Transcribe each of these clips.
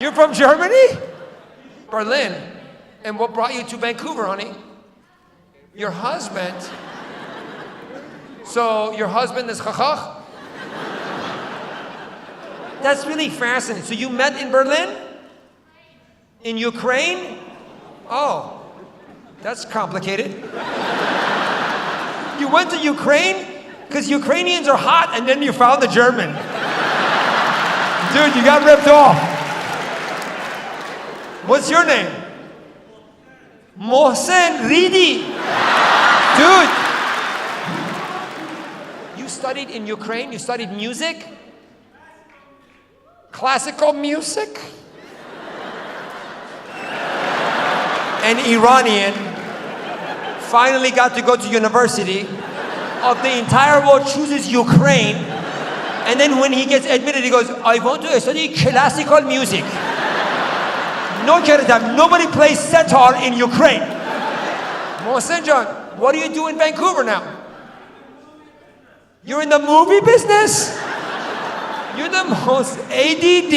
You're from Germany? Berlin. And what brought you to Vancouver, honey? Your husband. So your husband is chachach? That's really fascinating. So you met in Berlin? In Ukraine? Oh, that's complicated. You went to Ukraine? Because Ukrainians are hot, and then you found the German. Dude, you got ripped off. What's your name? Mohsen Ridi. Dude. You studied in Ukraine? You studied music? Classical music? An Iranian finally got to go to university. Of the entire world chooses Ukraine. And then when he gets admitted, he goes, I want to study classical music. No kidding, nobody plays setar in Ukraine. Mohsen John, what do you do in Vancouver now? You're in the movie business? You're the most ADD.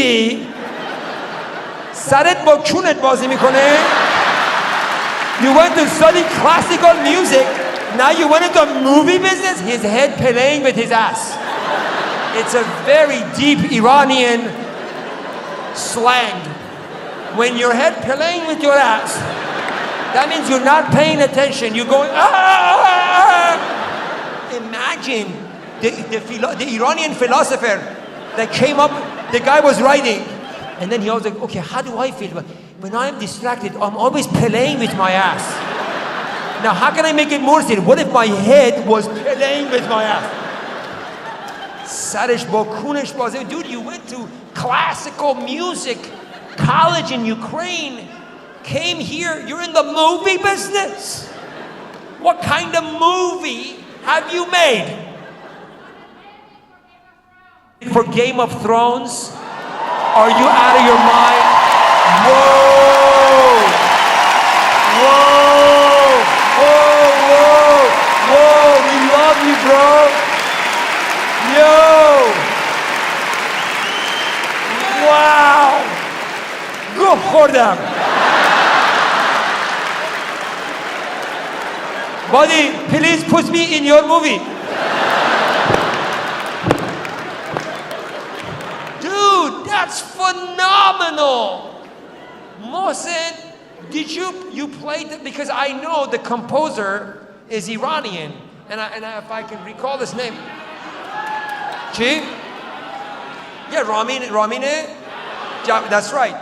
سرت با کونت بازی میکنه? You went to study classical music. Now you went into movie business? His head playing with his ass. It's a very deep Iranian slang. When your head playing with your ass, that means you're not paying attention. You're going, ah! Imagine the Iranian philosopher that came up, the guy was writing, and then he was like, okay, how do I feel? When I'm distracted, I'm always playing with my ass. Now, how can I make it more serious? What if my head was playing with my ass? Sarish bo kunish bazi. Dude, you went to classical music college in Ukraine, came here, you're in the movie business. What kind of movie have you made? For Game of Thrones? Are you out of your mind? Whoa! Whoa! Whoa! Whoa! Whoa! We love you, bro! Yo! Wow! Go for them! Buddy, please put me in your movie. Dude, that's phenomenal. Mohsen, did you played, because I know the composer is Iranian, and if I can recall his name. Chi? Yeah, Ramine? That's right.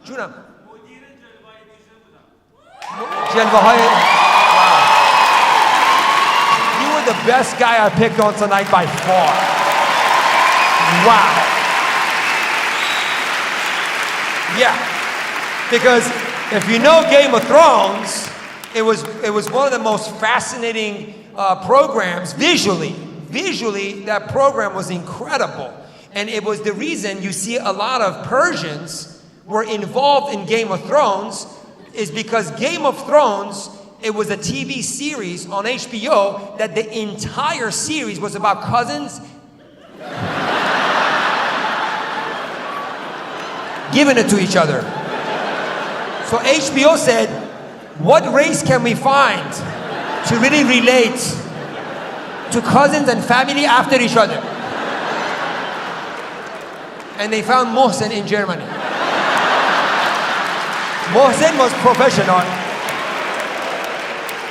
Juna. You were the best guy I picked on tonight by far. Wow. Yeah. Because if you know Game of Thrones, it was one of the most fascinating programs visually. Visually, that program was incredible. And it was the reason you see a lot of Persians were involved in Game of Thrones, is because Game of Thrones, it was a TV series on HBO that the entire series was about cousins giving it to each other. So HBO said, what race can we find to really relate to cousins and family after each other? And they found Mohsen in Germany. Mohsen was professional.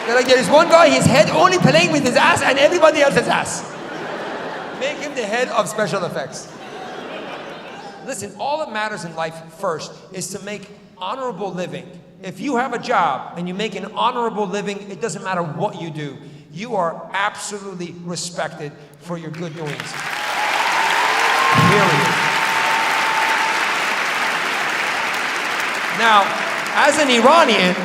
They're like, there is one guy, his head only playing with his ass and everybody else's ass. Make him the head of special effects. Listen, all that matters in life first is to make honorable living. If you have a job and you make an honorable living, it doesn't matter what you do. You are absolutely respected for your good doings. Period. Now, as an Iranian,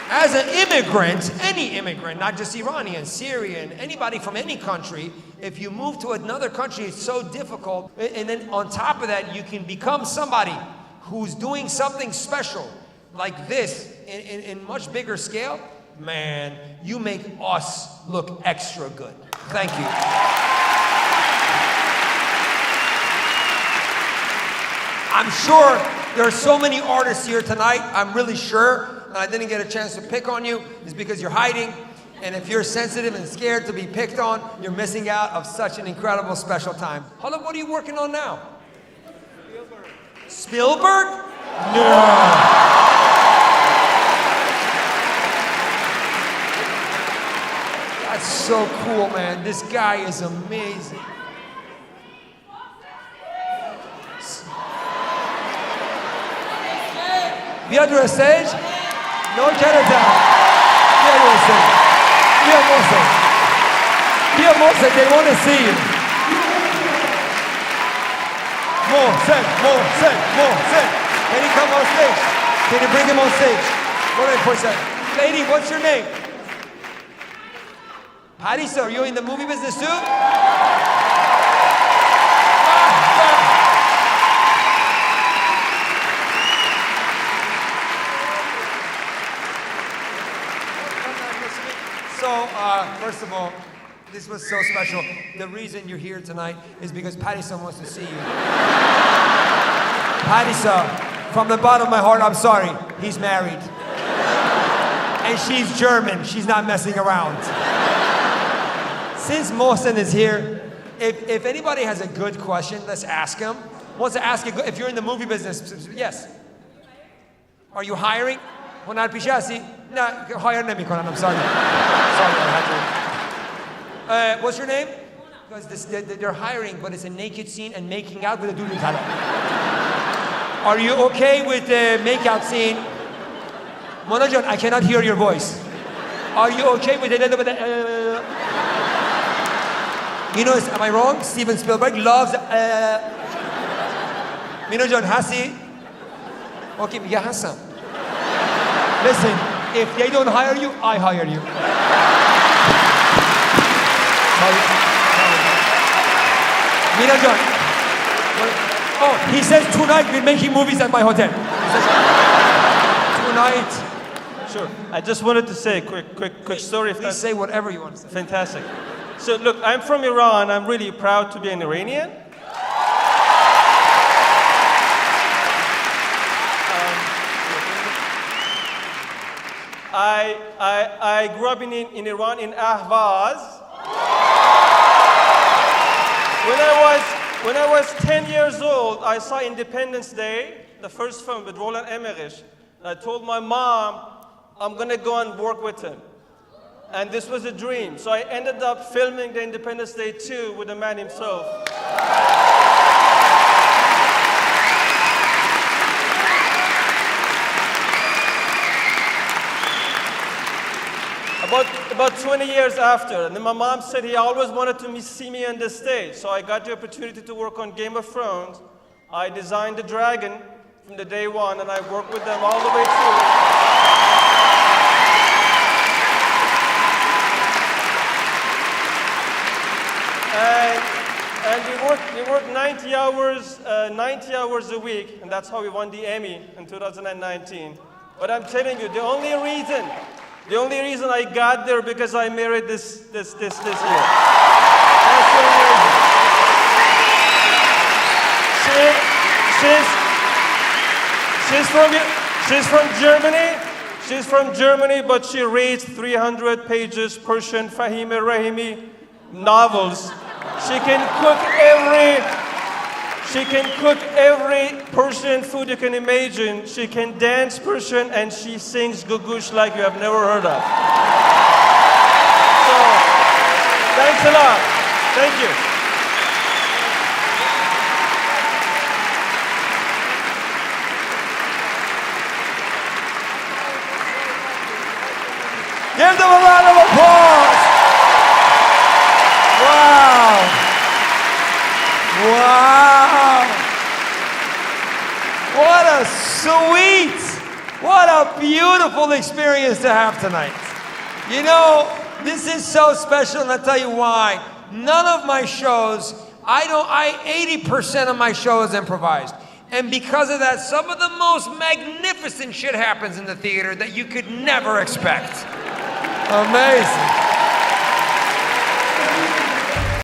as an immigrant, any immigrant, not just Iranian, Syrian, anybody from any country, if you move to another country, it's so difficult. And then on top of that, you can become somebody who's doing something special like this in much bigger scale. Man, you make us look extra good. Thank you. I'm sure there are so many artists here tonight. I'm really sure, and I didn't get a chance to pick on you, is because you're hiding. And if you're sensitive and scared to be picked on, you're missing out of such an incredible special time. Hold up, what are you working on now? Spielberg? No. That's so cool, man. This guy is amazing. Viens to the stage. No Chinatown. Viens to the stage. Viens, Moses. Viens, Moses. They want to see you. Moses. Can he come on stage? Can you bring him on stage? Go ahead for a second. Lady, what's your name? Patty, sir, are you in the movie business too? So, first of all, this was so special. The reason you're here tonight is because Patty-son wants to see you. Patty-son, from the bottom of my heart, I'm sorry. He's married. And she's German. She's not messing around. Since Mohsen is here, if anybody has a good question, let's ask him. Wants to ask you, if you're in the movie business, yes. Are you hiring? Honar pishasi? No, hire nemikonam, I'm sorry. Sorry, I had to. What's your name? Because they're hiring, but it's a naked scene and making out with a dude. Are you okay with the make-out scene? Monajon, I cannot hear your voice. Are you okay with a little bit of... You know, am I wrong? Steven Spielberg loves... Minojon, Hassi? Okay, yeah, Hassan. Listen, if they don't hire you, I hire you. Minojon. Oh, he says tonight we're making movies at my hotel. Tonight. Sure. I just wanted to say a quick story. If Please say whatever you want to say. Fantastic. So look, I'm from Iran. I'm really proud to be an Iranian. I grew up in Iran, in Ahvaz. When I was 10 years old, I saw Independence Day, the first film with Roland Emmerich. I told my mom, I'm going to go and work with him. And this was a dream. So I ended up filming the Independence Day 2 with the man himself. About 20 years after, and then my mom said he always wanted to see me on the stage. So I got the opportunity to work on Game of Thrones. I designed the dragon from the day one, and I worked with them all the way through. And we worked 90 hours a week, and that's how we won the Emmy in 2019. But I'm telling you, the only reason I got there because I married this year. That's the only reason. She's from Germany. She's from Germany, but she reads 300 pages Persian Fahimi Rahimi novels. She can cook every Persian food you can imagine. She can dance Persian, and she sings gugush like you have never heard of. So, thanks a lot. Thank you. Give them a round of applause. Wow. Wow. What a what a beautiful experience to have tonight. You know, this is so special, and I'll tell you why. None of my shows, 80% of my show is improvised. And because of that, some of the most magnificent shit happens in the theater that you could never expect. Amazing.